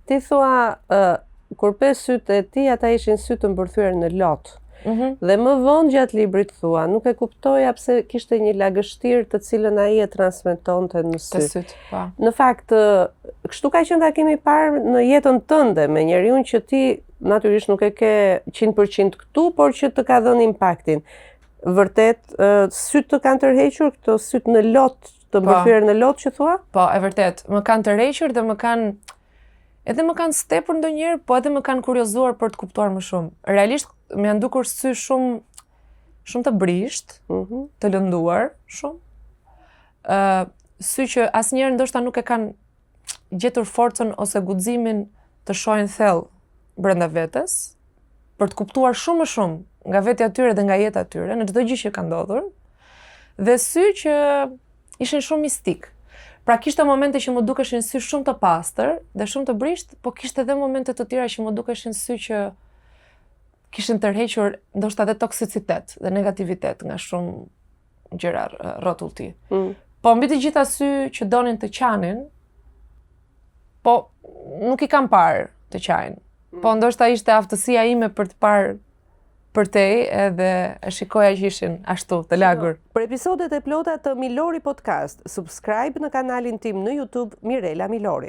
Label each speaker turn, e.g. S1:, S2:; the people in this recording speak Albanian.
S1: Ti thua, kur pe sytë e ti, ata ishin sytë të mbërthyer në lot. Dhe më vonë gjatë librit thua, nuk e kuptoja pse kishte një lagështirë të cilën ai e transmetonte në sy. Në fakt, kështu ka qenë takimi i parë në jetën tënde me njeriu që ti natyrisht nuk e ke 100% këtu, por që të ka dhënë impaktin. Vërtet, sytë të kanë tërhequr këto sytë në lot, të mbërthyer në lot që thua?
S2: Po, e vërtet, më kanë tërhequr dhe më kanë stepur ndonjëherë, po edhe më kanë kuriozuar për të kuptuar më shumë. Realisht më janë dukur sy shumë të brisht, të lënduar shumë. Sy që asnjëherë ndoshta nuk e kanë gjetur forcën ose guximin të shohin thellë brenda vetes, për të kuptuar shumë më shumë nga vetja e tyre dhe nga jeta e tyre, në çdo gjë që ka ndodhur. Dhe sy që ishin shumë mistik. Pra kishte momente që më dukeshin sy shumë të pastër dhe shumë të brisht, po kishte edhe momente të tjera që më dukeshin sy që kishin tërhequr ndoshta edhe toksicitet dhe negativitet nga shumë gjëra rrotullti. Po mbi të gjitha sy që donin të qanin, po nuk i kam parë të qajnë. Po ndoshta ishte aftësia ime për të parë për te edhe e shikoja që ishin ashtu të lagur.
S1: Për episodet e plota të Milori Podcast, subscribe në kanalin tim në YouTube Mirela Milori.